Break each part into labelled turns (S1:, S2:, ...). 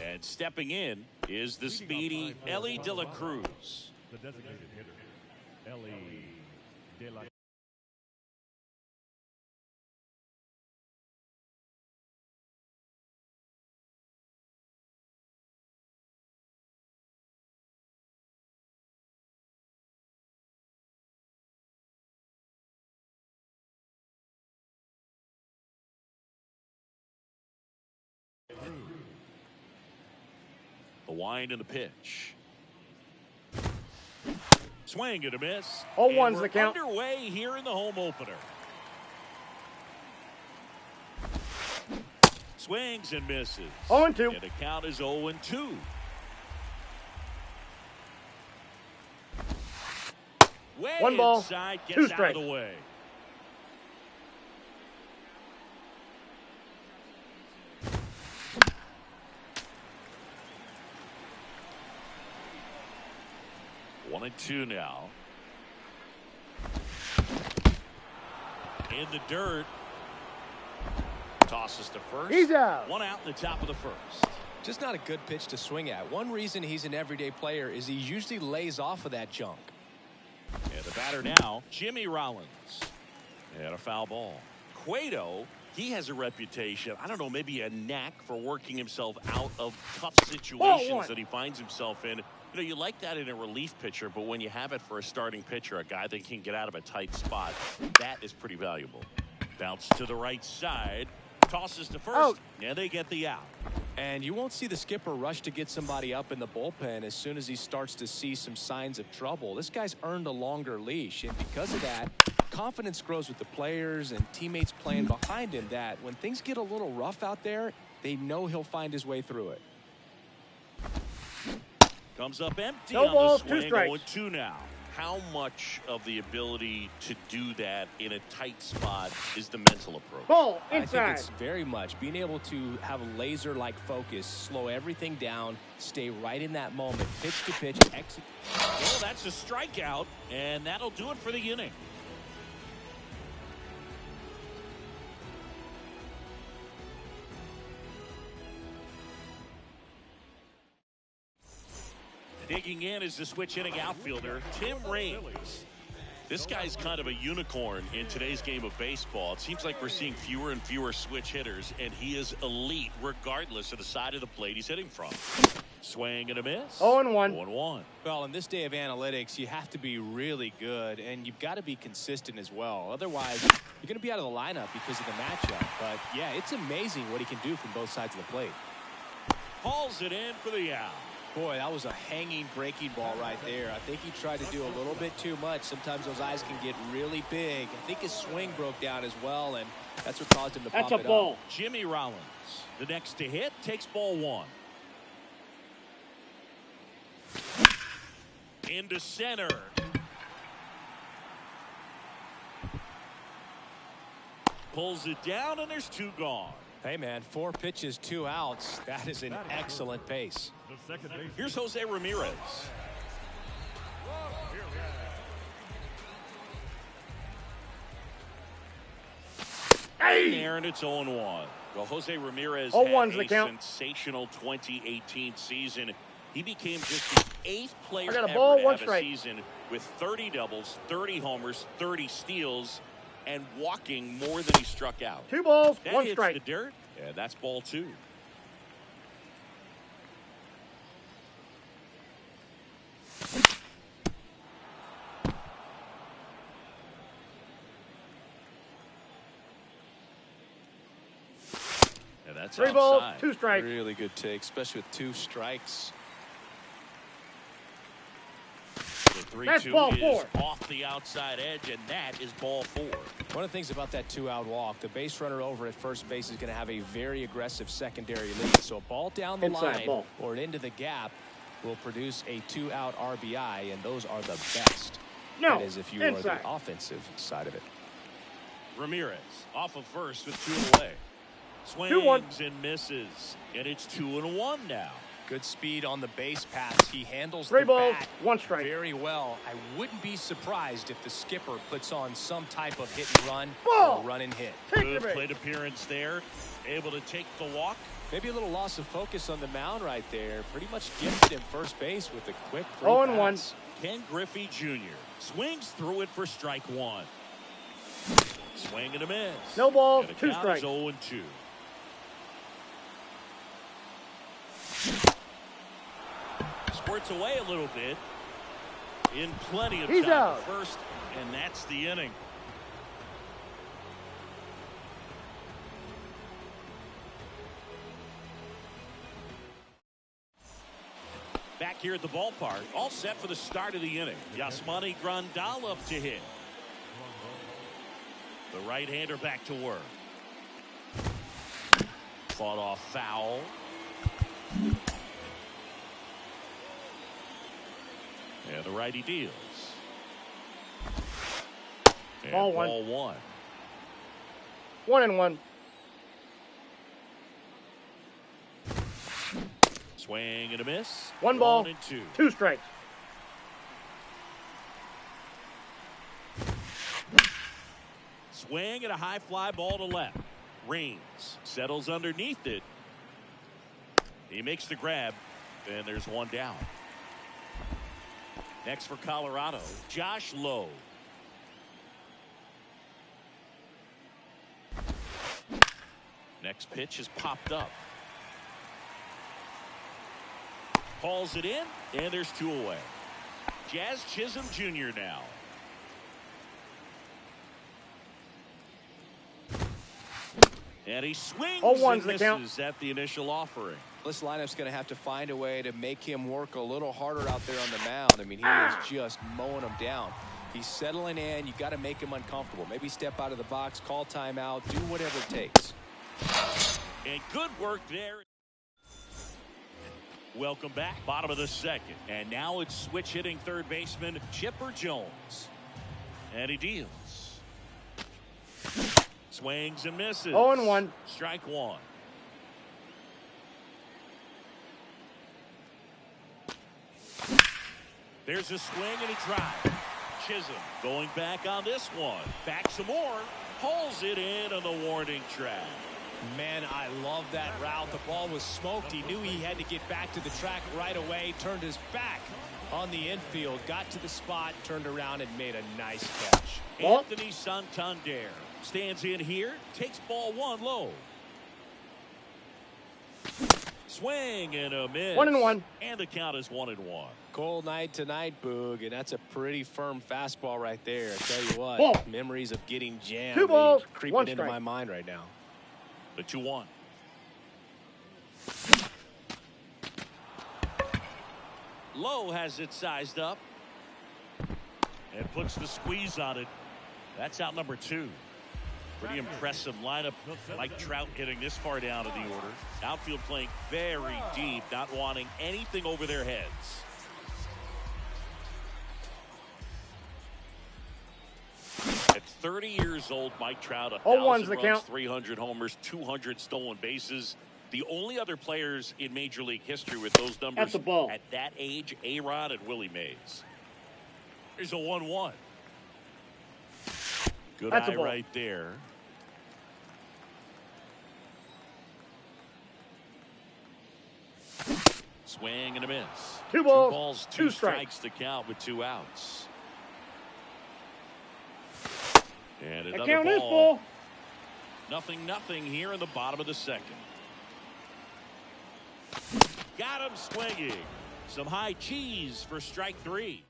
S1: And stepping in is the speedy Ellie De La Cruz.
S2: The designated hitter, Ellie De La Cruz.
S1: The wind and the pitch. Swing and a miss.
S3: 0-1's the count.
S1: Underway here in the home opener. Swings and misses.
S3: 0-2.
S1: And the count is 0-2. Way
S3: 1 ball,
S1: inside,
S3: 2
S1: gets out
S3: strikes.
S1: of the way. One and two now. In the dirt. Tosses to first.
S3: He's out.
S1: One out in the top of the first.
S4: Just not a good pitch to swing at. One reason he's an everyday player is he usually lays off of that junk.
S1: And the batter now, Jimmy Rollins. And a foul ball. Cueto, he has a reputation, I don't know, maybe a knack for working himself out of tough situations that he finds himself in. You know, you like that in a relief pitcher, but when you have it for a starting pitcher, a guy that can get out of a tight spot, that is pretty valuable. Bounce to the right side. Tosses to first.
S3: Out.
S1: And they get the out.
S4: And you won't see the skipper rush to get somebody up in the bullpen as soon as he starts to see some signs of trouble. This guy's earned a longer leash, and because of that, confidence grows with the players and teammates playing behind him that when things get a little rough out there, they know he'll find his way through it.
S1: Comes up empty
S3: No
S1: on
S3: balls,
S1: the
S3: 2
S1: swing.
S3: strikes.
S1: 0-2 now. How much of the ability to do that in a tight spot is the mental approach?
S3: Ball
S4: I think
S3: inside.
S4: it's very much being able to have a laser-like focus, slow everything down, stay right in that moment, pitch to pitch, execute.
S1: Well, that's a strikeout, and that'll do it for the inning. Digging in is the switch hitting outfielder, Tim Raines. This guy's kind of a unicorn in today's game of baseball. It seems like we're seeing fewer and fewer switch hitters, and he is elite regardless of the side of the plate he's hitting from. Swing and a miss.
S3: 0-1.
S1: 0-1.
S4: Well, in this day of analytics, you have to be really good, and you've got to be consistent as well. Otherwise, you're going to be out of the lineup because of the matchup. But, yeah, it's amazing what he can do from both sides of the plate.
S1: Hauls it in for the out.
S4: Boy, that was a hanging breaking ball right there. I think he tried to do a little bit too much. Sometimes those eyes can get really big. I think his swing broke down as well, and that's what caused him to pop it up.
S3: That's a ball.
S1: Jimmy Rollins, the next to hit, takes ball 1. Into center. Pulls it down, and there's 2 gone.
S4: Hey, man, 4 pitches, 2 outs. That is an excellent pace.
S2: The second base.
S1: Here's Jose Ramirez.
S3: Hey!
S1: There, and it's 0-1. Well, Jose Ramirez
S3: 0-1's
S1: had
S3: the
S1: a
S3: count.
S1: sensational 2018 season. He became just the 8th player
S3: I got a
S1: ever
S3: ball,
S1: to
S3: 1
S1: have a
S3: strike.
S1: season with 30 doubles, 30 homers, 30 steals, and walking more than he struck out.
S3: 2 balls,
S1: That
S3: 1
S1: hits
S3: strike.
S1: the dirt, and that's ball 2. And that's
S3: 3 balls,
S1: outside.
S3: 2 strikes.
S4: Really good take, especially with 2 strikes.
S1: The
S3: That's
S1: 3-2
S3: ball
S1: is
S3: 4.
S1: off the outside edge, and that is ball 4.
S4: One of the things about that 2-out walk, the base runner over at first base is going to have a very aggressive secondary lead. So a ball down the
S3: Inside
S4: line
S3: ball.
S4: or into the gap will produce a 2-out RBI, and those are the best.
S3: No,
S4: That is if you
S3: inside.
S4: are the offensive side of it.
S1: Ramirez off of first with 2 away.
S3: 2-1.
S1: Swings and misses, and it's 2-1 now.
S4: Good speed on the base pass. He handles
S3: 3
S4: the
S3: balls,
S4: bat
S3: 1 strike.
S4: very well. I wouldn't be surprised if the skipper puts on some type of hit and run
S3: Ball.
S4: or run and hit.
S3: Take
S1: Good
S3: the bait.
S1: plate appearance there. Able to take the walk.
S4: Maybe a little loss of focus on the mound right there. Pretty much gifted him first base with a quick
S3: 0-1.
S4: pass.
S1: Ken Griffey Jr. swings through it for strike 1. Swing and a miss.
S3: No balls,
S1: And the
S3: 2
S1: count
S3: strikes.
S1: is 0-2. Squirts away a little bit. In plenty of
S3: He's
S1: time
S3: out.
S1: at first, and that's the inning. Back here at the ballpark, all set for the start of the inning. Yasmani Grandal up to hit. The right-hander back to work. Fought off foul. And the righty deals. And
S3: Ball 1.
S1: ball 1.
S3: 1-1.
S1: Swing and a miss.
S3: 1 ball,
S1: 1 and 2.
S3: 2 strikes.
S1: Swing and a high fly ball to left. Reigns settles underneath it. He makes the grab, and there's 1 down. Next for Colorado, Josh Lowe. Next pitch is popped up. Hauls it in, and there's 2 away. Jazz Chisholm Jr. now. And he swings
S3: 0-1's
S1: and
S3: the count.
S1: misses at the initial offering.
S4: This lineup's going to have to find a way to make him work a little harder out there on the mound. I mean, he is just mowing them down. He's settling in. You got to make him uncomfortable. Maybe step out of the box, call timeout, do whatever it takes.
S1: And good work there. Welcome back. Bottom of the second. And now it's switch hitting third baseman Chipper Jones. And he deals. Swings and misses.
S3: 0-1.
S1: Strike 1. There's a swing and a drive. Chisholm going back on this one. Back some more. Pulls it in on the warning track.
S4: Man, I love that route. The ball was smoked. He knew he had to get back to the track right away. Turned his back on the infield. Got to the spot. Turned around and made a nice catch.
S3: Ball.
S1: Anthony Santander stands in here. Takes ball 1 low. Swing and a miss.
S3: 1-1.
S1: And the count is 1-1.
S4: Cold night tonight, Boog, and that's a pretty firm fastball right there. I tell you what,
S3: Ball.
S4: memories of getting jammed
S3: 2 balls,
S4: creeping
S3: 1
S4: into
S3: strike.
S4: my mind right now.
S1: The 2-1. Lowe has it sized up and puts the squeeze on it. That's out number 2. Pretty impressive lineup. Mike Trout getting this far down in the order. Outfield playing very deep, not wanting anything over their heads. At 30 years old, Mike Trout,
S3: 0-1's
S1: 1,000
S3: the
S1: runs,
S3: count.
S1: 300 homers, 200 stolen bases. The only other players in Major League history with those numbers
S3: That's a ball.
S1: at that age, A-Rod and Willie Mays. Here's a 1-1. Good
S3: That's a
S1: eye
S3: ball.
S1: right there. Swing and a miss.
S3: 2
S1: 2
S3: balls,
S1: balls,
S3: 2
S1: 2
S3: strikes.
S1: strikes to count with 2 outs. And
S3: The
S1: another
S3: count is
S1: ball.
S3: full.
S1: 0-0 here in the bottom of the second. Got him swinging. Some high cheese for strike 3.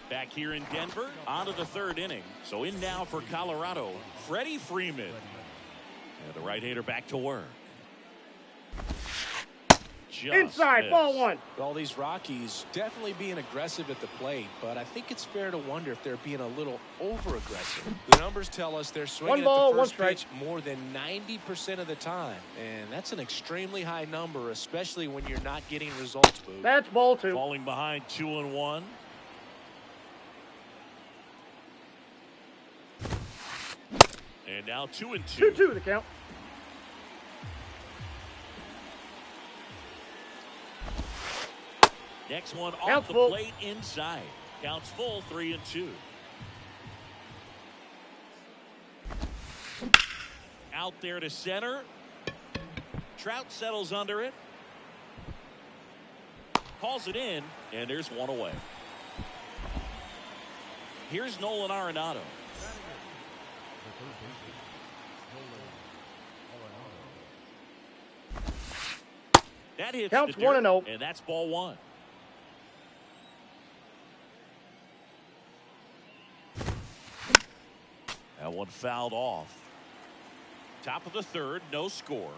S1: Back here in Denver, on to the 3rd inning. So in now for Colorado, Freddie Freeman. And the right-hander back to work. just
S3: Inside,
S1: missed.
S3: ball one.
S4: All these Rockies definitely being aggressive at the plate, but I think it's fair to wonder if they're being a little over-aggressive. The numbers tell us they're swinging
S3: ball,
S4: at the
S3: one
S4: first
S3: strike.
S4: pitch more than 90% of the time, and that's an extremely high number, especially when you're not getting results, Boo.
S3: That's ball two.
S1: Falling behind 2-1. And now 2-2.
S3: 2-2 the count.
S1: Next one off
S3: Counts
S1: the
S3: full.
S1: plate inside. Counts full, 3-2. Out there to center. Trout settles under it. Calls it in, and there's one away. Here's Nolan Arenado. That hits
S3: Counts
S1: the dirt,
S3: 1-0.
S1: and that's ball one. That one fouled off. Top of the third, no score.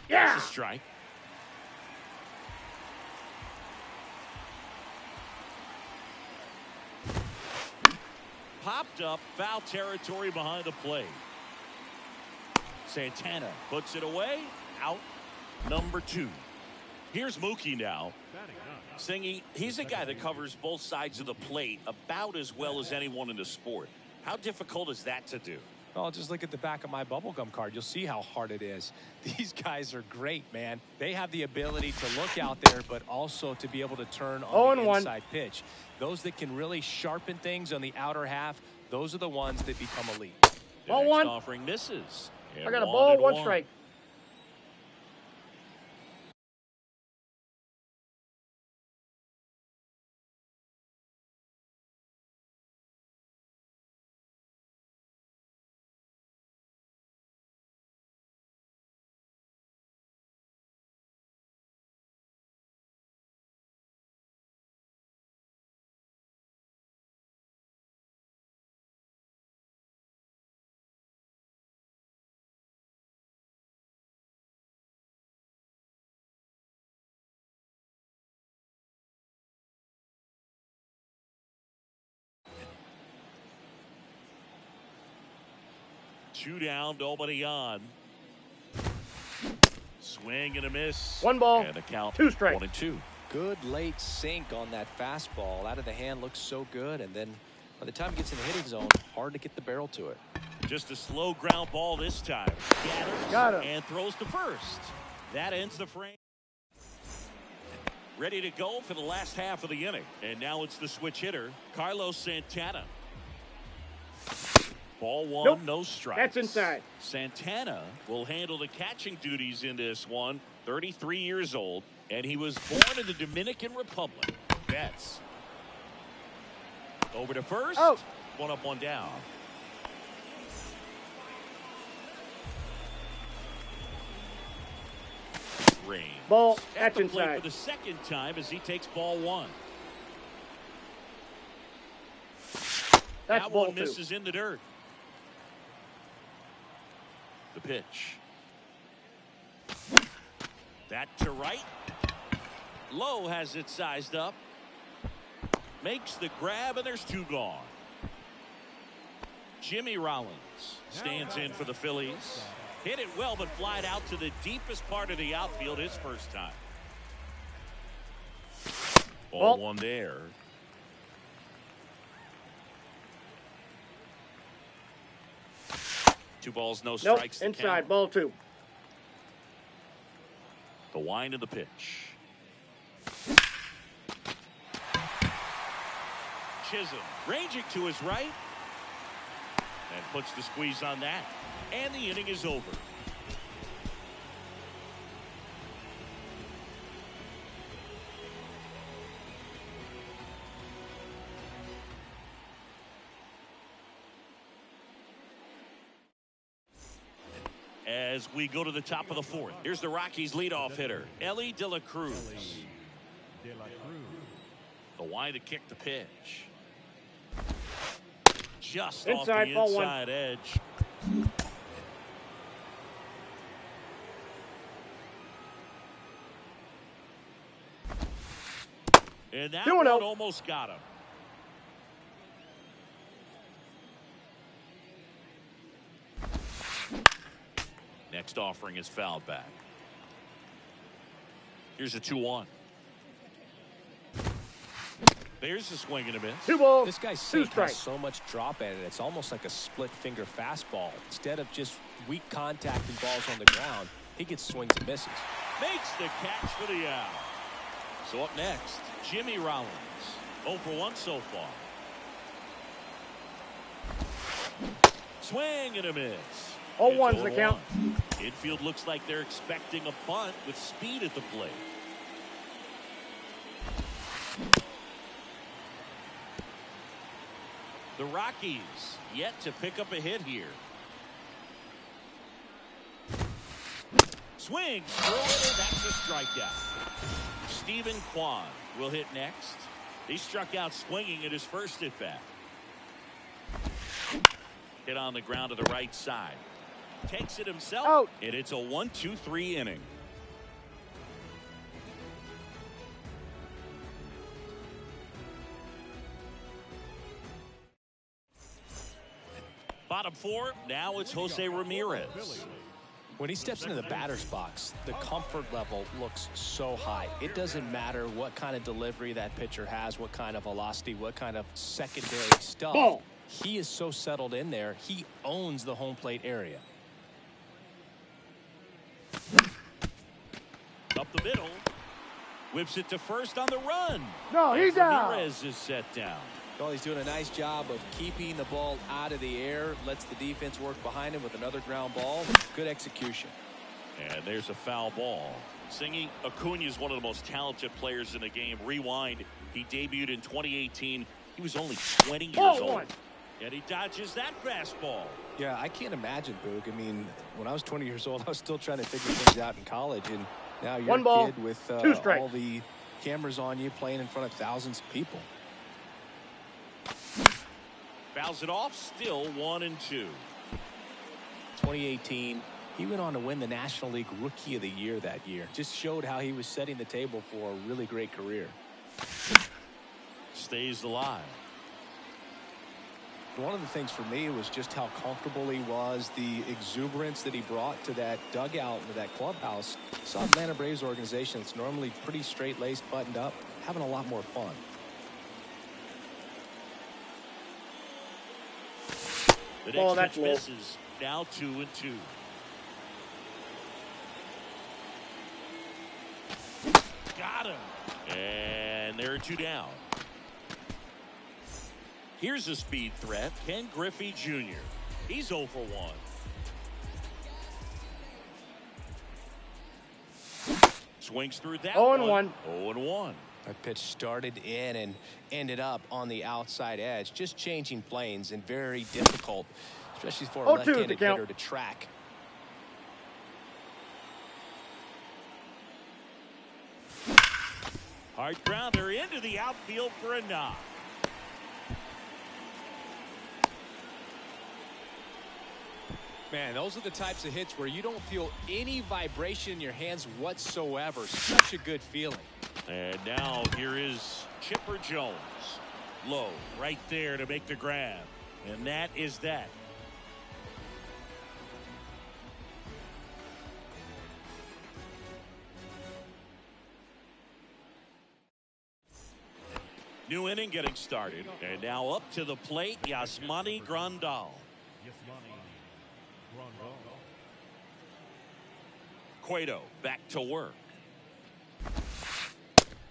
S3: Yeah.
S1: That's a strike. Popped up, foul territory behind the plate. Santana puts it away, out, number 2. Here's Mookie now. Singy, he's a guy that covers both sides of the plate about as well as anyone in the sport. How difficult is that to do?
S4: Oh, just look at the back of my bubblegum card. You'll see how hard it is. These guys are great, man. They have the ability to look out there, but also to be able to turn on the
S3: 0-1.
S4: inside pitch. Those that can really sharpen things on the outer half, those are the ones that become elite.
S1: The
S3: Ball
S1: next
S3: one.
S1: offering misses.
S3: I got a ball, 1 strike.
S1: Two down, nobody on. Swing and a miss.
S3: 1 ball,
S1: And the count
S3: 2 strikes.
S1: 1-2.
S4: Good late sink on that fastball. Out of the hand looks so good, and then by the time it gets in the hitting zone, hard to get the barrel to it.
S1: Just a slow ground ball this time. Gathers
S3: Got him.
S1: and throws to first. That ends the frame. Ready to go for the last half of the inning. And now it's the switch hitter, Carlos Santana. Ball one,
S3: Nope.
S1: no strikes.
S3: That's inside.
S1: Santana will handle the catching duties in this one. 33 years old, and he was born in the Dominican Republic. Betts. Over to first.
S3: Out.
S1: 1 up, 1 down. Rain.
S3: Ball,
S1: At
S3: that's
S1: the plate
S3: inside.
S1: for the second time as he takes ball one.
S3: That's
S1: That
S3: ball
S1: one
S3: 2.
S1: misses in the dirt. The pitch. That to right. Lowe has it sized up. Makes the grab, and there's 2 gone. Jimmy Rollins stands in for the Phillies. Hit it well, but flied out to the deepest part of the outfield his first time. Ball
S3: Ball.
S1: 1 there. Two balls, no
S3: Nope,
S1: strikes. to
S3: inside,
S1: count.
S3: ball 2.
S1: The wind of the pitch. Chisholm ranging to his right. And puts the squeeze on that. And the inning is over. As we go to the top of the 4th, here's the Rockies leadoff hitter, Ellie De La Cruz.
S2: De La Cruz.
S1: The wind to kick the pitch. Just
S3: Inside,
S1: off the
S3: ball 1.
S1: inside edge. And that
S3: 2-0.
S1: one almost got him. Next offering is fouled back. Here's a 2-1. There's a swing and a miss.
S3: 2 balls.
S4: This guy's
S3: 2
S4: sink has
S3: strikes.
S4: so much drop at it. It's almost like a split finger fastball. Instead of just weak contact and balls on the ground, he gets swings and misses.
S1: Makes the catch for the out. So up next, Jimmy Rollins. 0 for 1 so far. Swing and a miss.
S3: 0-1's the count.
S1: Infield looks like they're expecting a bunt with speed at the plate. The Rockies yet to pick up a hit here. Swings through it, and that's a strikeout. Stephen Kwan will hit next. He struck out swinging at his first at bat. Hit on the ground to the right side. Takes it himself,
S3: Out.
S1: and it's a 1-2-3 inning. Bottom 4, now it's Jose Ramirez.
S4: When he steps into the batter's box, the comfort level looks so high. It doesn't matter what kind of delivery that pitcher has, what kind of velocity, what kind of secondary stuff.
S3: Ball.
S4: He is so settled in there, he owns the home plate area.
S1: Up the middle. Whips it to first on the run.
S3: No, he's
S1: And
S3: out.
S1: Ramirez is set down.
S4: Well, he's doing a nice job of keeping the ball out of the air, lets the defense work behind him with another ground ball. Good execution.
S1: And there's a foul ball. Singing Acuna is one of the most talented players in the game. Rewind, he debuted in 2018. He was only 20 years
S3: Ball
S1: old.
S3: 1.
S1: And he dodges that fastball.
S4: Yeah, I can't imagine, Boog. I mean, when I was 20 years old, I was still trying to figure things out in college. And now you're
S3: 1 ball,
S4: a kid with
S3: 2 strikes.
S4: all the cameras on you, playing in front of thousands of people.
S1: Fouls it off, still 1-2.
S4: 2018, he went on to win the National League Rookie of the Year that year. Just showed how he was setting the table for a really great career.
S1: Stays alive.
S4: One of the things for me was just how comfortable he was, the exuberance that he brought to that dugout, to that clubhouse. Saw Atlanta Braves organization that's normally pretty straight-laced, buttoned up, having a lot more fun.
S1: The
S3: Ball,
S1: next
S3: that's
S1: pitch
S3: low.
S1: misses. Now 2-2. Got him. And there are 2 down. Here's a speed threat, Ken Griffey Jr. He's 0 for 1. Swings through that
S3: 0-1.
S1: 0-1.
S4: That pitch started in and ended up on the outside edge, just changing planes and very difficult, especially for a
S3: 0-2
S4: left-handed
S3: the count.
S4: hitter to track.
S1: Hard grounder into the outfield for a knock.
S4: Man, those are the types of hits where you don't feel any vibration in your hands whatsoever. Such a good feeling.
S1: And now here is Chipper Jones. Low right there to make the grab. And that is that. New inning getting started. And now up to the plate, Yasmani Grandal. Cueto back to work.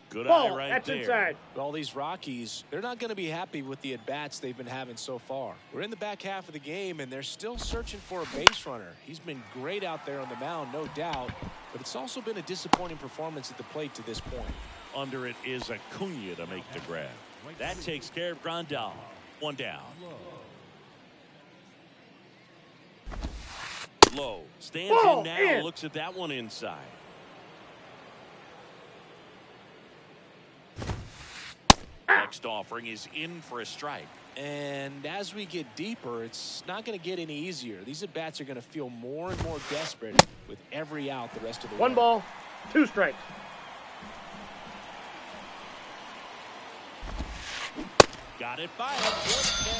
S1: Good
S3: Ball,
S1: eye right
S3: that's
S1: there.
S3: inside.
S4: All these Rockies, they're not going to be happy with the at-bats they've been having so far. We're in the back half of the game, and they're still searching for a base runner. He's been great out there on the mound, no doubt, but it's also been a disappointing performance at the plate to this point.
S1: Under it is Acuna to make the grab. That takes care of Grandal. 1 down. Low stands
S3: Ball
S1: in now.
S3: in.
S1: Looks at that one inside. Next offering is in for a strike.
S4: And as we get deeper, it's not going to get any easier. These at-bats are going to feel more and more desperate with every out the rest of the way.
S3: 1 ball, 2 strikes.
S1: Got it by him for the K.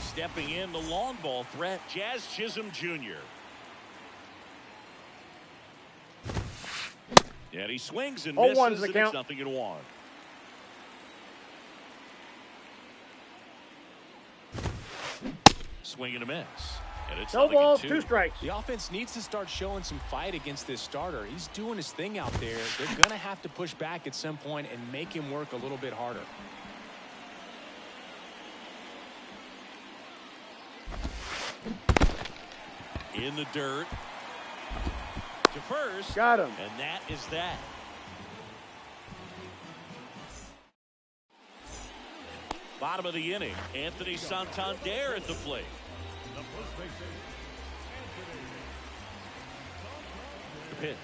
S1: Stepping in the long ball threat, Jazz Chisholm Jr. And he swings and misses,
S3: 0-1's the
S1: and
S3: count.
S1: it's 0-1. Swing and a miss. And it's
S3: No balls,
S1: 2.
S3: 2 strikes.
S4: The offense needs to start showing some fight against this starter. He's doing his thing out there. They're going to have to push back at some point and make him work a little bit harder.
S1: In the dirt. To first.
S3: Got him.
S1: And that is that. Bottom of the inning. Anthony Santander at the plate. The pitch.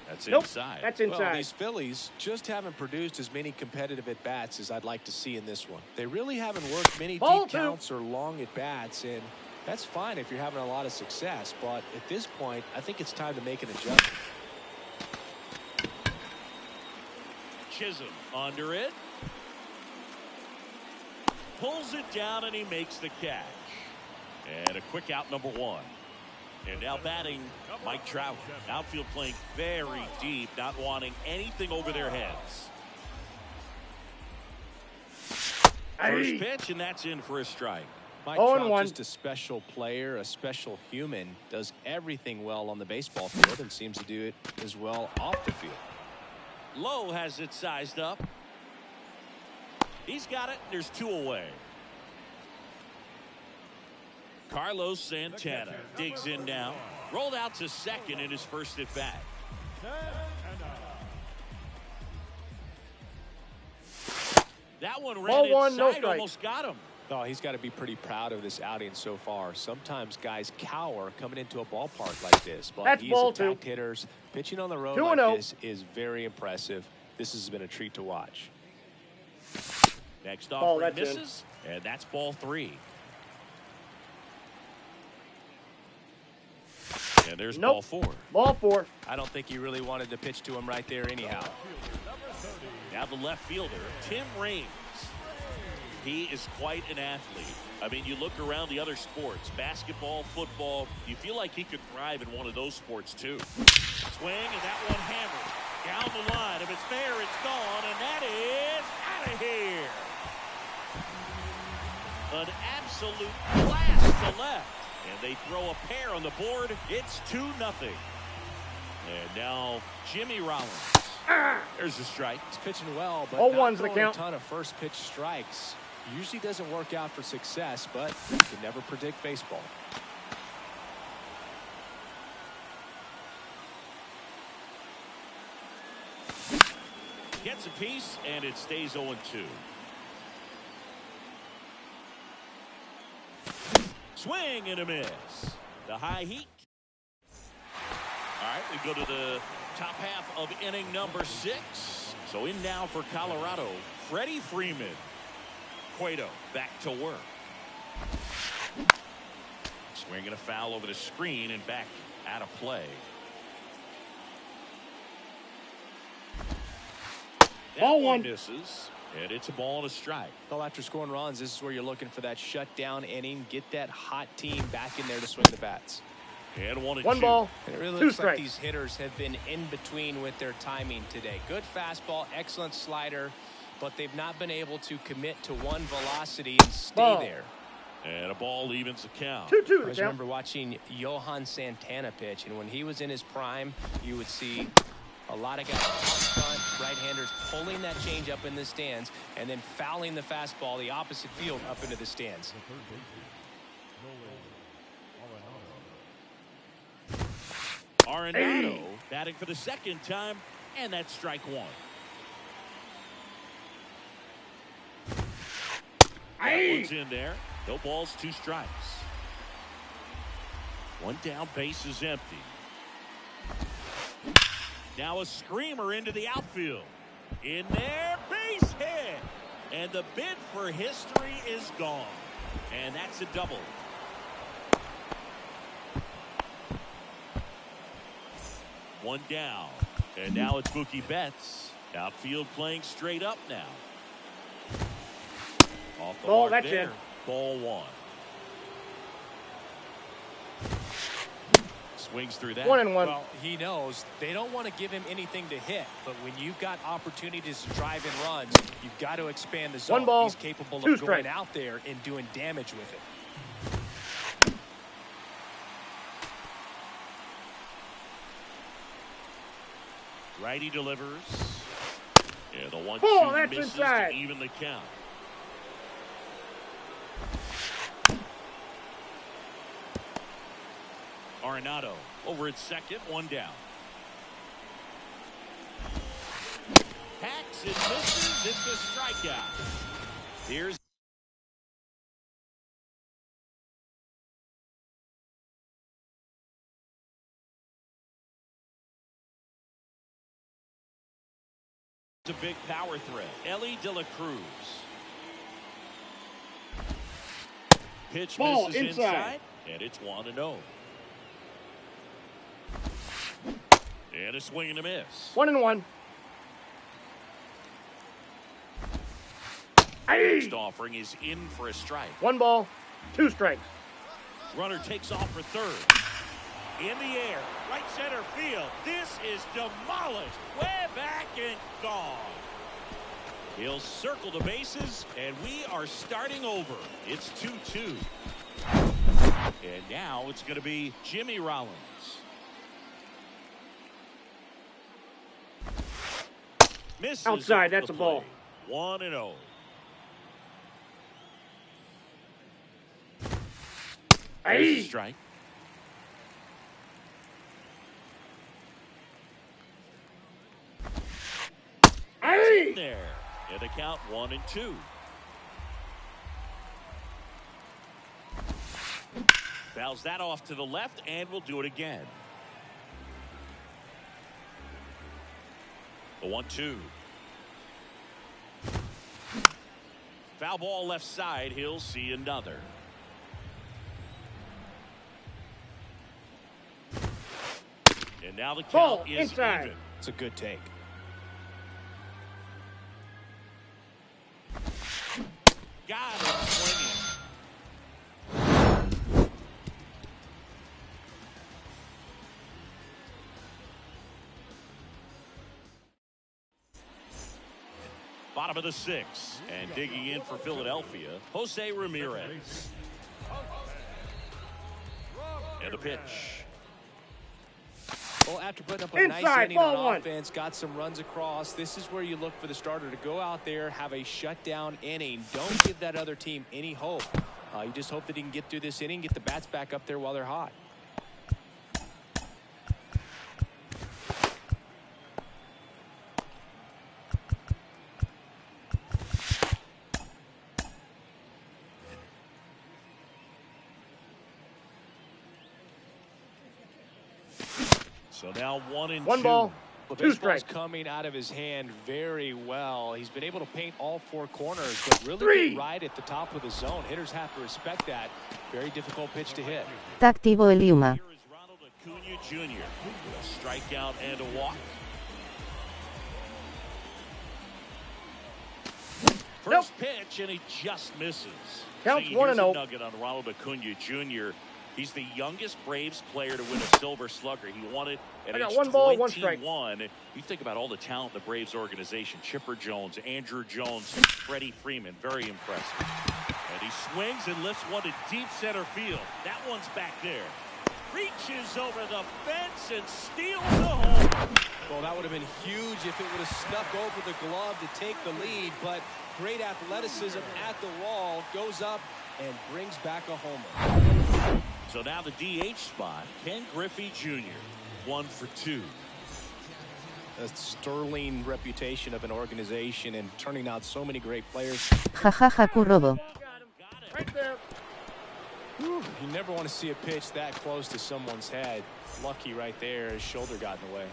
S1: That's inside.
S3: That's inside.
S4: Well, these Phillies just haven't produced as many competitive at-bats as I'd like to see in this one. They really haven't worked many
S3: Ball
S4: deep
S3: 2.
S4: counts or long at-bats, and that's fine if you're having a lot of success. But at this point, I think it's time to make an adjustment.
S1: Chisholm under it. Pulls it down, and he makes the catch. And a quick out, number 1. And now batting, Mike Trout. Outfield playing very deep, not wanting anything over their heads. First pitch, and that's in for a strike.
S4: Mike
S3: 0-1.
S4: Trout, just a special player, a special human, does everything well on the baseball field and seems to do it as well off the field.
S1: Lowe has it sized up. He's got it. There's 2 away. Carlos Santana digs in now. Rolled out to second in his first at bat. That one ran
S3: Ball 1,
S1: inside,
S3: no strike.
S1: almost got him.
S4: Oh, he's got to be pretty proud of this outing so far. Sometimes guys cower coming into a ballpark like this, but
S3: That's
S4: he's
S3: ball
S4: attacked
S3: 2.
S4: hitters. Pitching on the road
S3: 2-0.
S4: like this is very impressive. This has been a treat to watch.
S1: Next
S3: Ball,
S1: offering
S3: that's in.
S1: misses, and that's ball 3. And there's
S3: Nope.
S1: ball 4.
S3: Ball 4.
S4: I don't think he really wanted to pitch to him right there anyhow.
S1: Now the left fielder, Tim Raines. He is quite an athlete. I mean, you look around the other sports, basketball, football, you feel like he could thrive in one of those sports too. Swing, and that one hammered. Down the line. If it's fair, it's gone, and that is out of here. An absolute blast to left. And they throw a pair on the board. It's 2-0. And now Jimmy Rollins. There's a strike.
S4: He's pitching well, but
S3: 0-1's
S4: not
S3: the
S4: throwing
S3: count.
S4: a ton of first pitch strikes. Usually doesn't work out for success, but you can never predict baseball.
S1: Gets a piece, and it stays 0-2. Swing and a miss. The high heat. All right, we go to the top half of inning number 6. So in now for Colorado, Freddie Freeman. Cueto back to work. Swinging a foul over the screen and back out of play. That
S3: Ball
S1: one
S3: 1.
S1: misses, and it's a ball and a strike.
S4: Well, after scoring runs, this is where you're looking for that shutdown inning. Get that hot team back in there to swing the bats.
S1: And 1-2.
S3: 1 ball.
S4: And it really
S3: 2
S4: looks like
S3: strikes.
S4: these hitters have been in between with their timing today. Good fastball, excellent slider, but they've not been able to commit to one velocity and stay
S3: Ball.
S4: there.
S1: And a ball evens the count.
S3: 2-2
S4: I
S3: the
S4: just
S3: count.
S4: remember watching Johan Santana pitch, and when he was in his prime, you would see a lot of guys out front, right-handers pulling that change up in the stands and then fouling the fastball the opposite field up into the stands.
S1: Arenado batting for the second time, and that's strike 1. That one's in there. No balls, 2 strikes. 1 down, base is empty. Now a screamer into the outfield. In there, base hit. And the bid for history is gone. And that's a double. One down. And now it's Mookie Betts. Outfield playing straight up now. Off the
S3: Ball,
S1: mark
S3: that's
S1: there.
S3: it.
S1: Ball one. Swings through that.
S3: 1-1.
S4: Well, he knows they don't want to give him anything to hit, but when you've got opportunities to drive in runs, you've got to expand the zone.
S3: 1 ball,
S4: He's capable
S3: 2
S4: of going
S3: strikes.
S4: out there and doing damage with it.
S1: Righty delivers. And the 1-2
S3: Oh, that's
S1: misses
S3: inside.
S1: to even the count. Arenado over at second, 1 down. Hacks and misses. It's a strikeout. Here's a big power threat. Ellie De La Cruz. Pitch
S3: Ball
S1: misses
S3: inside.
S1: and it's 1-0. And a swing and a miss.
S3: 1-1.
S1: Next offering is in for a strike.
S3: 1 ball, 2 strikes.
S1: Runner takes off for third. In the air, right center field. This is demolished. Way back and gone. He'll circle the bases, and we are starting over. It's 2-2. And now it's going to be Jimmy Rollins. Misses
S3: Outside,
S1: off
S3: that's
S1: the
S3: a ball.
S1: plate. 1-0.
S3: Hey.
S1: Strike.
S3: Hey.
S1: There. And the count 1-2. Fouls that off to the left, and we'll do it again. The 1-2. Foul ball left side. He'll see another. And now the
S3: Ball
S1: count is
S3: inside.
S1: even.
S4: It's a good take.
S1: Got it swinging. Bottom of the 6th, and digging in for Philadelphia, Jose Ramirez. And the pitch.
S4: Well, after putting up a nice
S3: Inside,
S4: inning
S3: ball
S4: on
S3: 1.
S4: offense, got some runs across, this is where you look for the starter to go out there, have a shutdown inning. Don't give that other team any hope. You just hope that he can get through this inning, get the bats back up there while they're hot.
S1: So now 1-2.
S3: 1 ball,
S4: Well,
S3: 2
S4: baseball's
S3: strikes.
S4: coming out of his hand very well. He's been able to paint all 4 corners, but really
S3: 3.
S4: get right at the top of the zone. Hitters have to respect that. Very difficult pitch to hit.
S5: Tactivo el yuma.
S1: Here is Ronald Acuna Jr. with a strikeout and a walk. First pitch, and he just misses.
S3: Counts
S1: See,
S3: 1-0.
S1: here's a nugget on Ronald Acuna Jr. He's the youngest Braves player to win a Silver Slugger. He won it at
S3: I got
S1: age
S3: 1 ball, 1 strike.
S1: 21. You think about all the talent in the Braves organization. Chipper Jones, Andrew Jones, Freddie Freeman. Very impressive. And he swings and lifts one to deep center field. That one's back there. Reaches over the fence and steals the home.
S4: Well, that would have been huge if it would have snuck over the glove to take the lead, but great athleticism at the wall, goes up and brings back a homer.
S1: So now the DH spot, Ken Griffey Jr., 1 for 2.
S4: A sterling reputation of an organization and turning out so many great players.
S5: Jajaja Kurobo.
S3: Right there.
S4: Whew, you never want to see a pitch that close to someone's head. Lucky right there, his shoulder got in the way.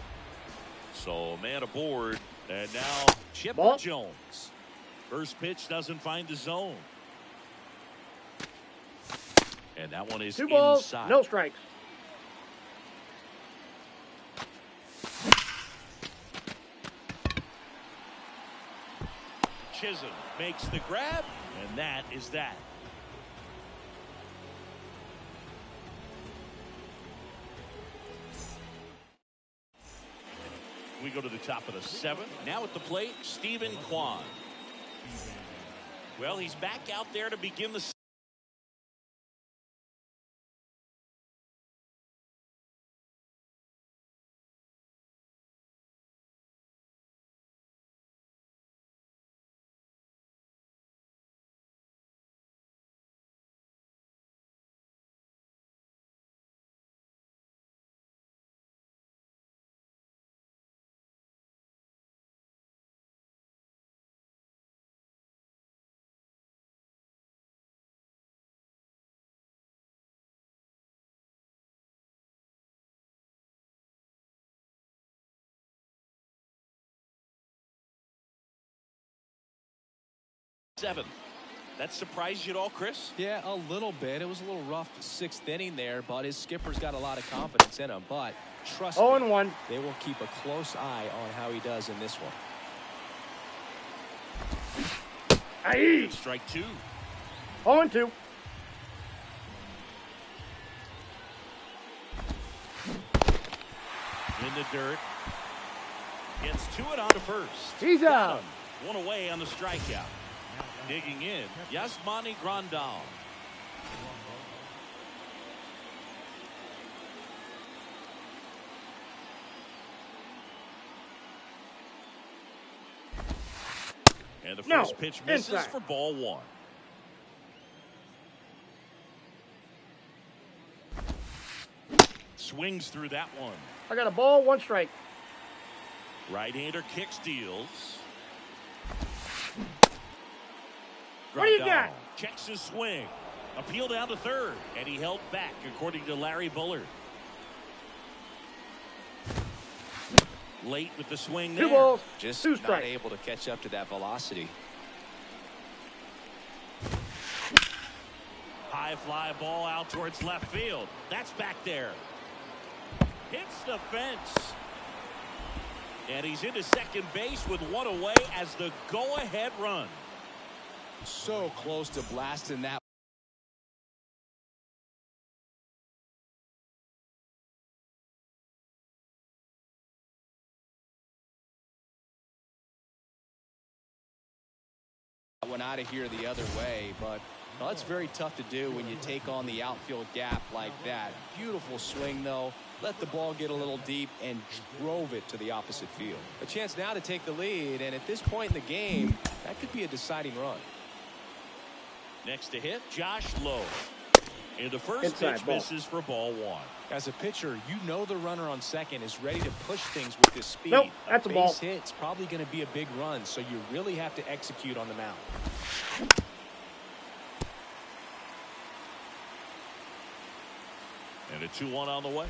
S1: So man aboard, and now Chipper
S3: Ball.
S1: Jones. First pitch doesn't find the zone. And that one is
S3: 2 balls,
S1: inside.
S3: no strikes.
S1: Chisholm makes the grab, and that is that. We go to the top of the 7th. Now at the plate, Stephen Kwan. Well, he's back out there to begin the seventh. That surprised you at all, Chris?
S4: Yeah, a little bit. It was a little rough 6th inning there, but his skipper's got a lot of confidence in him. But trust me,
S3: 0-1.
S4: they will keep a close eye on how he does in this one.
S3: Aye.
S1: Strike 2.
S3: 0-2.
S1: In the dirt. Gets to it on to first.
S3: He's
S1: Got
S3: out.
S1: him. 1 away on the strikeout. Digging in, Yasmani Grandal. And the first pitch misses
S3: inside.
S1: for ball 1. Swings through that one.
S3: I got a ball, 1 strike.
S1: Right-hander kick steals.
S3: What do you
S1: Grandal
S3: got?
S1: checks his swing. Appeal down to third, and he held back, according to Larry Bullard. Late with the swing there.
S3: 2 balls,
S4: Just
S3: 2
S4: not
S3: strikes.
S4: able to catch up to that velocity.
S1: High fly ball out towards left field. That's back there. Hits the fence. And he's into second base with 1 away as the go-ahead run.
S4: So close to blasting that. Went out of here the other way, but well, it's very tough to do when you take on the outfield gap like that. Beautiful swing, though. Let the ball get a little deep and drove it to the opposite field. A chance now to take the lead, and at this point in the game, that could be a deciding run.
S1: Next to hit, Josh Lowe. And the first
S3: Inside
S1: pitch
S3: ball.
S1: misses for ball 1.
S4: As a pitcher, you know the runner on second is ready to push things with his speed.
S3: Nope, that's a ball.
S4: Base hit's probably going to be a big run, so you really have to execute on the mound.
S1: And a 2-1 on the way.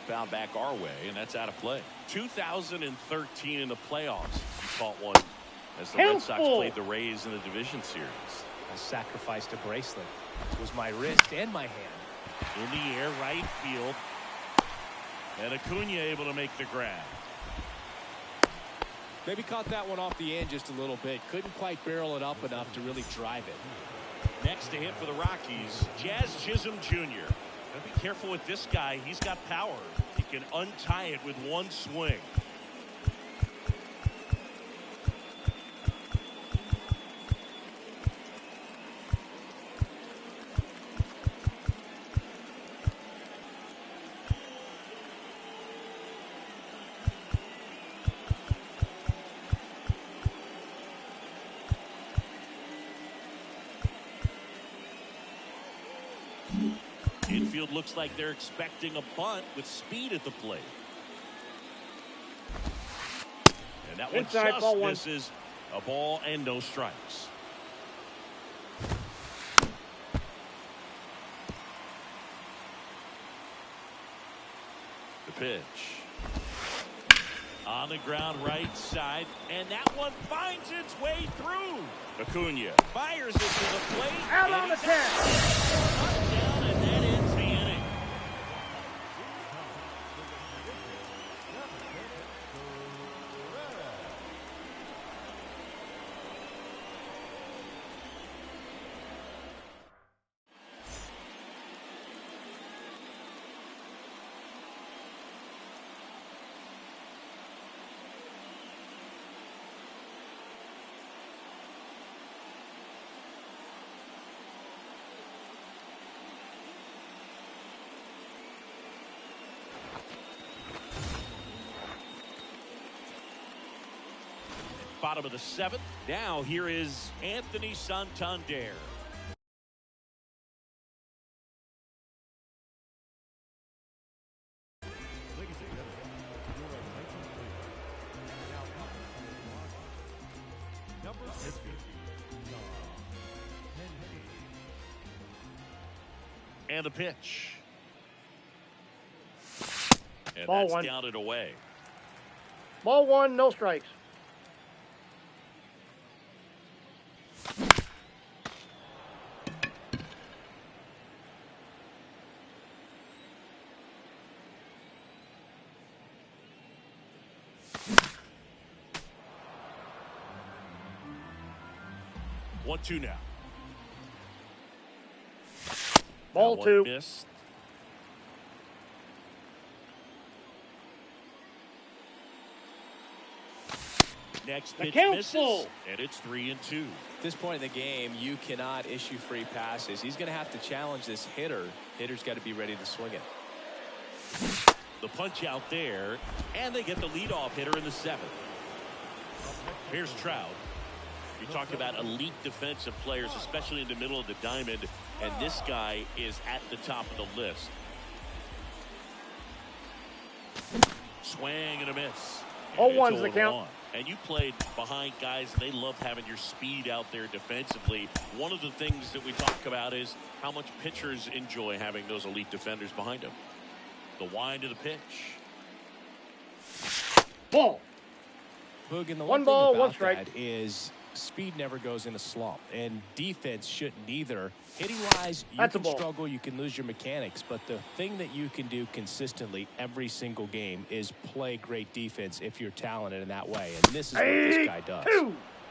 S1: Found back our way, and that's out of play. 2013 in the playoffs. He caught one as the Red Sox
S3: Helpful.
S1: played the Rays in the division series.
S4: I sacrificed a bracelet. It was my wrist and my hand.
S1: In the air, right field. And Acuna able to make the grab.
S4: Maybe caught that one off the end just a little bit. Couldn't quite barrel it up enough to really drive it.
S1: Next to hit for the Rockies, Jazz Chisholm Jr. Gotta be careful with this guy. He's got power. He can untie it with 1 swing. Infield looks like they're expecting a bunt with speed at the plate. And that one
S3: Inside,
S1: just
S3: ball 1.
S1: misses. A ball and no strikes. The pitch. On the ground right side, and that one finds its way through. Acuna fires it to the plate.
S3: Out
S1: and
S3: on the
S1: he's
S3: 10.
S1: Touchdown, and that ends the inning. bottom of the 7th. Now here is Anthony Santander. And the pitch. And
S3: Ball
S1: that's
S3: one.
S1: down and away.
S3: Ball 1, no strikes.
S1: One, two now.
S3: Ball
S1: That
S3: 2.
S1: one missed. Next pitch
S3: count's
S1: misses,
S3: full.
S1: and it's 3-2.
S4: At this point in the game, you cannot issue free passes. He's going to have to challenge this hitter. Hitter's got to be ready to swing it.
S1: The punch out there, and they get the leadoff hitter in the 7th. Here's Trout. You talk about elite defensive players, especially in the middle of the diamond, and this guy is at the top of the list. Swing and a miss. And
S3: 0-1's
S1: it's
S3: the count.
S1: 0-1. And you played behind guys, and they love having your speed out there defensively. One of the things that we talk about is how much pitchers enjoy having those elite defenders behind them. The wind of the pitch.
S3: Ball.
S4: Boog, and the
S3: One
S4: one
S3: ball,
S4: thing
S3: one
S4: about
S3: strike.
S4: that is speed never goes in a slump, and defense shouldn't either. Hitting-wise, you
S3: That's a
S4: can
S3: ball.
S4: struggle, you can lose your mechanics, but the thing that you can do consistently every single game is play great defense if you're talented in that way, and this is what this guy does.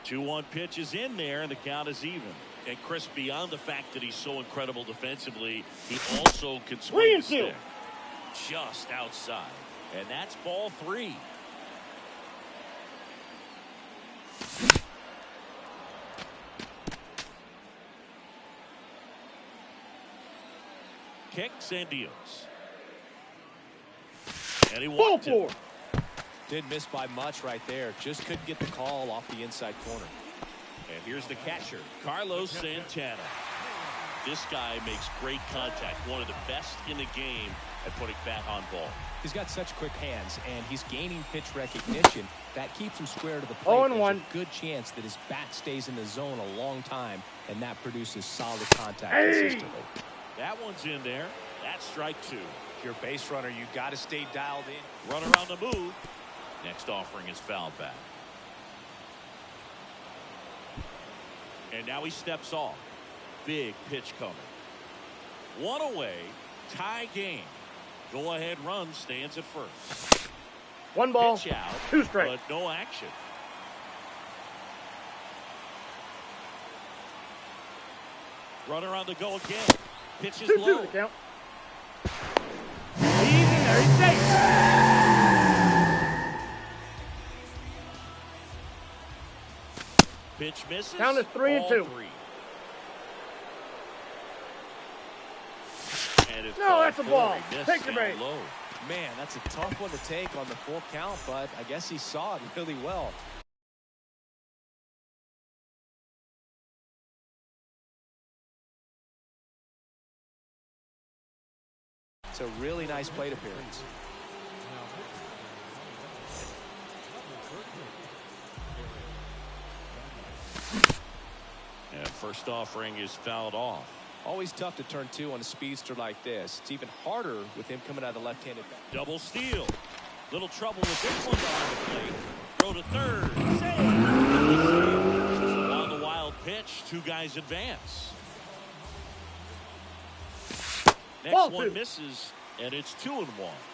S1: 2-1 pitch is in there, and the count is even. And Chris, beyond the fact that he's so incredible defensively, he also can swing the
S3: 3-2.
S1: stick just outside. And that's ball 3. Kicks and deals. And he
S3: Ball
S1: walked it.
S3: 4.
S4: Didn't miss by much right there. Just couldn't get the call off the inside corner.
S1: And here's the catcher, Carlos Santana. This guy makes great contact. One of the best in the game at putting bat on ball.
S4: He's got such quick hands, and he's gaining pitch recognition. That keeps him square to the plate.
S3: 0-1.
S4: There's a good chance that his bat stays in the zone a long time, and that produces solid contact consistently.
S1: That one's in there. That's strike 2.
S4: If you're a base runner, you got to stay dialed in.
S1: Runner on the move. Next offering is fouled back. And now he steps off. Big pitch coming. One away. Tie game. Go ahead run stands at first.
S3: 1 ball.
S1: Pitch out.
S3: 2 strikes.
S1: But no action. Runner on the go again. Pitch is
S3: 2-2
S1: low.
S3: the count. He's in there. He's safe.
S1: Pitch misses.
S3: Count is 3-2.
S1: Ball 3. And it's
S3: No, that's a
S1: 4.
S3: ball.
S1: He missed
S3: Take the
S1: down
S3: break.
S1: low.
S4: Man, that's a tough one to take on the full count, but I guess he saw it really well. It's a really nice plate appearance.
S1: And first offering is fouled off.
S4: Always tough to turn 2 on a speedster like this. It's even harder with him coming out of the left-handed bat.
S1: Double steal. Little trouble with this one behind the plate. Throw to third. Save. On the wild pitch, 2 guys advance. Next
S3: Ball
S1: one
S3: 2.
S1: misses, and it's 2-1.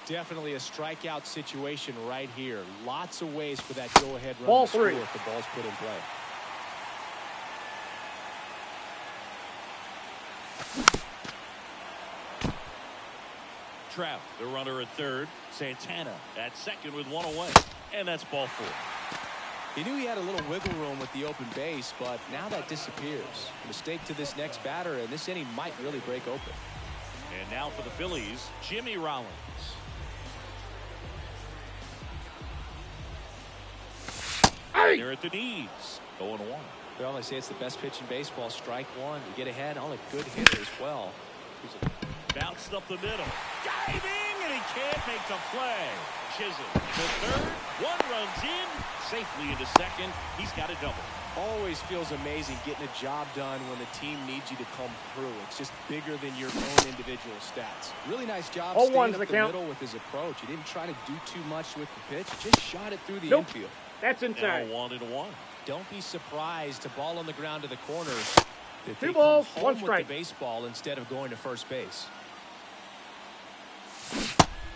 S4: Definitely a strikeout situation right here. Lots of ways for that go-ahead run
S3: Ball
S4: to score
S3: 3.
S4: if the ball's put in play.
S1: Trout, the runner at third. Santana at second with 1 away. And that's ball 4.
S4: He knew he had a little wiggle room with the open base, but now that disappears. A mistake to this next batter, and this inning might really break open.
S1: And now for the Phillies, Jimmy Rollins. They're at the knees. 0-1.
S4: Well, I say it's the best pitch in baseball. Strike one. You get ahead on a good hitter as well.
S1: Bounced up the middle. Diving, and he can't make the play. Chisholm to third. One runs in. Safely into second. He's got a double.
S4: Always feels amazing getting a job done when the team needs you to come through. It's just bigger than your own individual stats. Really nice job staying up the middle with his approach. He didn't try to do too much with the pitch. He just shot it through the infield.
S3: That's inside.
S1: Now 1-1.
S4: Don't be surprised to ball on the ground to the corner. That
S3: 2 balls, 1 strike.
S4: With the baseball instead of going to first base.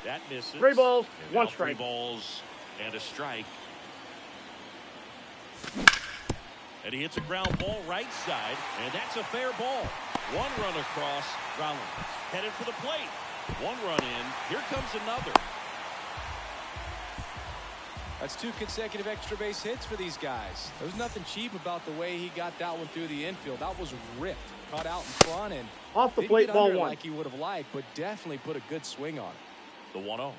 S1: That misses.
S3: 3 balls, 1
S1: 3
S3: strike.
S1: balls and a strike. And he hits a ground ball right side, and that's a fair ball. 1 run across. Rollins headed for the plate. 1 run in. Here comes another.
S4: That's 2 consecutive extra base hits for these guys. There's nothing cheap about the way he got that one through the infield. That was ripped, caught out in front, and
S3: off the plate, ball 1.
S4: Like he would have liked, but definitely put a good swing on it.
S1: The 1-0.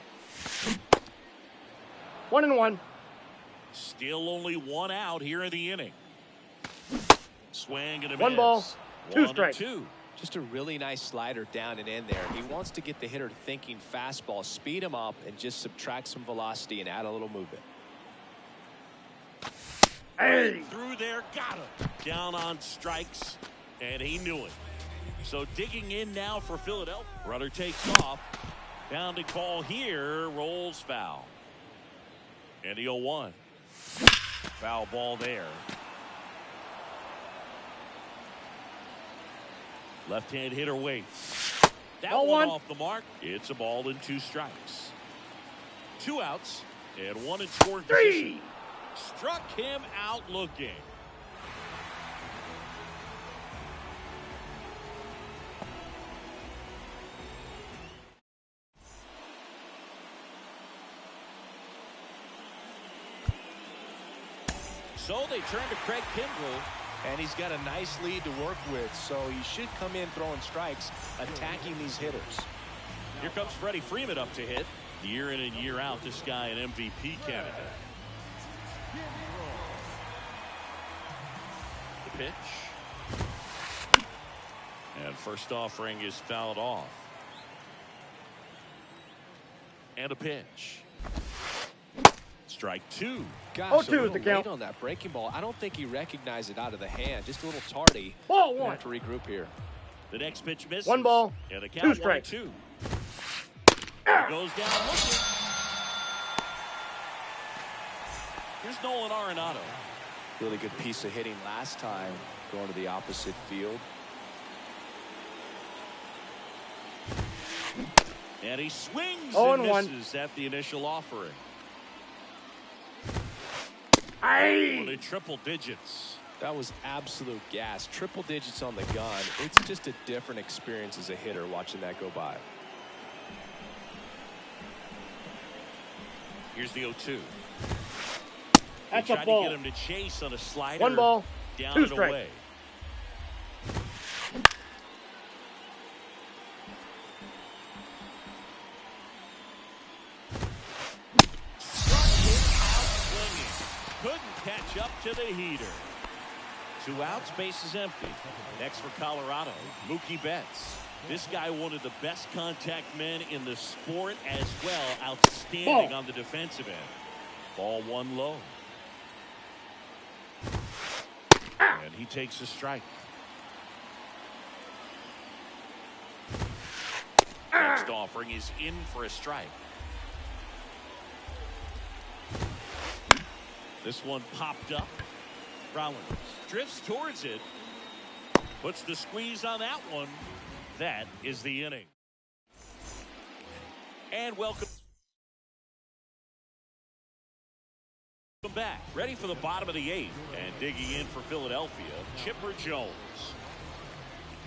S3: 1-1.
S1: Still only 1 out here in the inning. Swing and a miss.
S3: 1 ball, 2 strikes.
S1: 2.
S4: Just a really nice slider down and in there. He wants to get the hitter thinking fastball, speed him up, and just subtract some velocity and add a little movement.
S3: Hey!
S1: Through there, got him. Down on strikes, and he knew it. So digging in now for Philadelphia. Runner takes off. Down to call here, rolls foul. And the 0-1. Foul ball there. Left-hand hitter waits. That
S3: ball
S1: one
S3: 1
S1: off the mark. It's a ball and 2 strikes. 2 outs and 1 in scoring
S3: 3.
S1: position. Struck him out looking. So they turn to Craig Kimbrell.
S4: And he's got a nice lead to work with, so he should come in throwing strikes, attacking these hitters.
S1: Here comes Freddie Freeman up to hit. Year in and year out, this guy an MVP candidate. The pitch. And first offering is fouled off. And a pitch. Strike 2.
S4: Gosh,
S3: 0-2 is the count.
S4: Late on that breaking ball. I don't think he recognized it out of the hand. Just a little tardy.
S3: Ball 1.
S4: Have to regroup here.
S1: The next pitch misses.
S3: 1 ball,
S1: and a
S3: 2
S1: count
S3: strikes.
S1: 1-2. Goes down looking. Here's Nolan Arenado.
S4: Really good piece of hitting last time, going to the opposite field.
S1: And he swings
S3: 0-1.
S1: and misses at the initial offering.
S3: Hey!
S1: Well, in triple digits.
S4: That was absolute gas. Triple digits on the gun. It's just a different experience as a hitter watching that go by.
S1: Here's the 0-2.
S3: That's
S1: tried
S3: a ball.
S1: to get him to chase on a slider.
S3: 1 ball,
S1: down
S3: 2
S1: and
S3: strikes.
S1: away. Couldn't catch up to the heater. 2 outs, base is empty. Next for Colorado, Mookie Betts. This guy, one of the best contact men in the sport as well. Outstanding on the defensive end. Ball 1 low. And he takes a strike. Next offering is in for a strike. This one popped up. Rollins drifts towards it. Puts the squeeze on that one. That is the inning. And welcome back. Ready for the bottom of the 8th. And digging in for Philadelphia, Chipper Jones.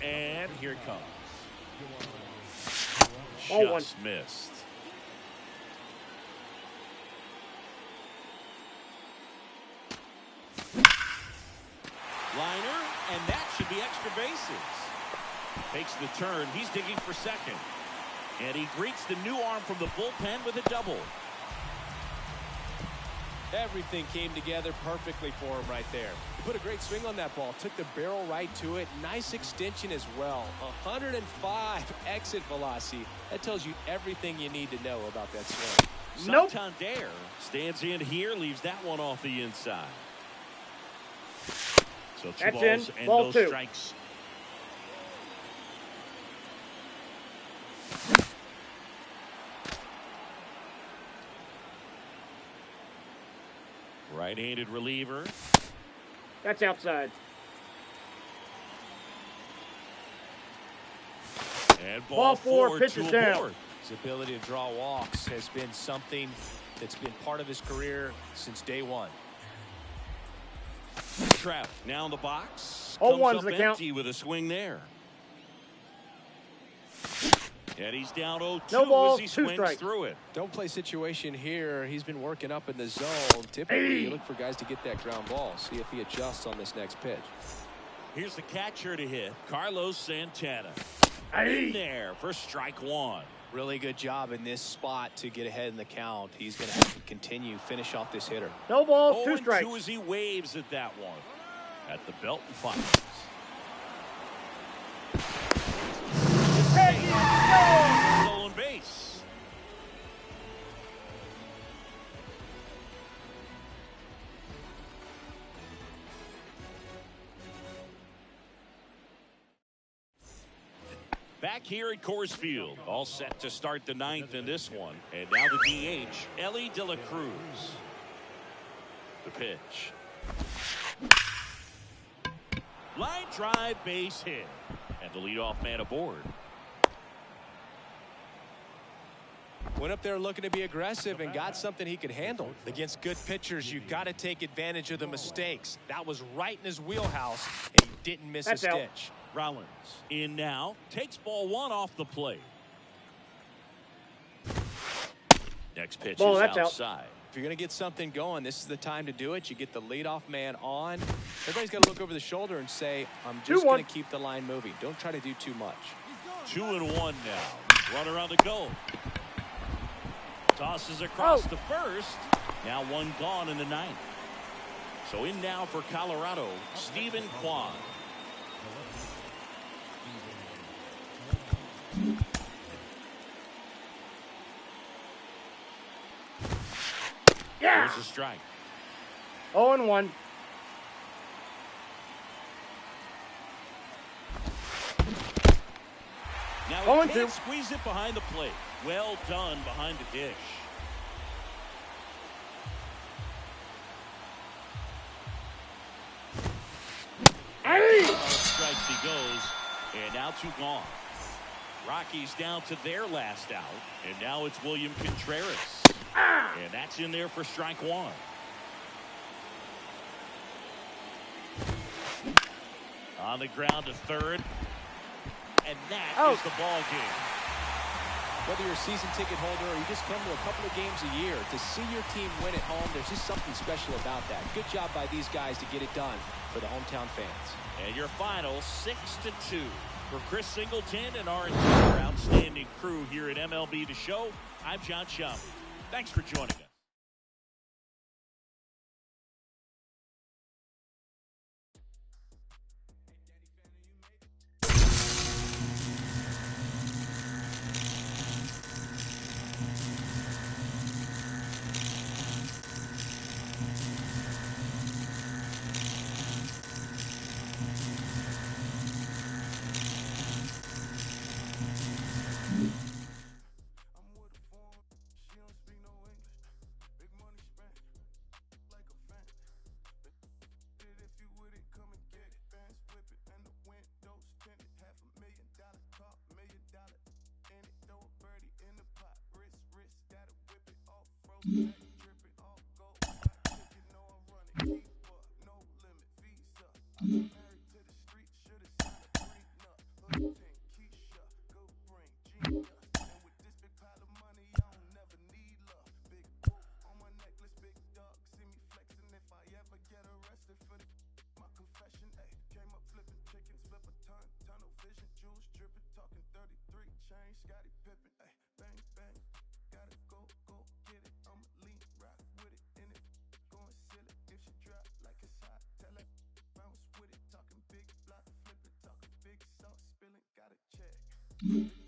S1: And here it comes. Just missed. Liner, and that should be extra bases. Takes the turn. He's digging for second. And he greets the new arm from the bullpen with a double.
S4: Everything came together perfectly for him right there. He put a great swing on that ball, took the barrel right to it. Nice extension as well. 105 exit velocity. That tells you everything you need to know about that swing.
S3: Nope.
S1: Santander stands in here, leaves that one off the inside. So two
S3: That's
S1: balls
S3: in.
S1: and
S3: Ball
S1: no
S3: two.
S1: strikes. Right-handed reliever.
S3: That's outside.
S1: And
S3: Ball four,
S1: to
S3: pitches
S1: a
S3: down.
S1: board.
S4: His ability to draw walks has been something that's been part of his career since day one.
S1: Trout now in the box.
S3: Oh,
S1: Comes
S3: one's
S1: up
S3: the count.
S1: empty with a swing there. And he's down 0-2
S3: No balls,
S1: as he
S3: two
S1: swings
S3: strikes.
S1: through it.
S4: Don't play situation here. He's been working up in the zone. Typically, you look for guys to get that ground ball. See if he adjusts on this next pitch.
S1: Here's the catcher to hit, Carlos Santana. In there for strike one.
S4: Really good job in this spot to get ahead in the count. He's going to have to continue, finish off this hitter.
S3: No balls, 2
S1: 0-2
S3: strikes.
S1: as he waves at that one. At the belt and fires. Stolen base. Back here at Coors Field, all set to start the ninth in this one. And now the DH, Ellie De La Cruz. The pitch. Line drive, base hit. And the leadoff man aboard.
S4: Went up there looking to be aggressive and got something he could handle. Against good pitchers, you got to take advantage of the mistakes. That was right in his wheelhouse, and he didn't miss
S3: That's
S4: a
S3: out.
S4: stitch.
S1: Rollins in now, takes ball one off the plate. Next pitch
S3: Ball,
S1: is
S3: that's out.
S1: outside.
S4: If you're going to get something going, this is the time to do it. You get the leadoff man on. Everybody's got to look over the shoulder and say, I'm just
S3: 2-1.
S4: going to keep the line moving. Don't try to do too much.
S1: 2-1 now. Runner on the go. Tosses across the first. Now one gone in the ninth. So in now for Colorado, Stephen Kwan.
S3: Yeah.
S1: There's a strike.
S3: 0-1.
S1: Now
S3: Oh,
S1: he
S3: and
S1: can't
S3: two.
S1: squeeze it behind the plate. Well done behind the dish. Strikes he goes, and now 2 gone. Rockies down to their last out, and now it's William Contreras. And that's in there for strike one. On the ground to third, and that is the ball game.
S4: Whether you're a season ticket holder or you just come to a couple of games a year, to see your team win at home, there's just something special about that. Good job by these guys to get it done for the hometown fans.
S1: And your final 6-2. For Chris Singleton and our entire outstanding crew here at MLB The Show, I'm John Schaum. Thanks for joining us.
S5: robo.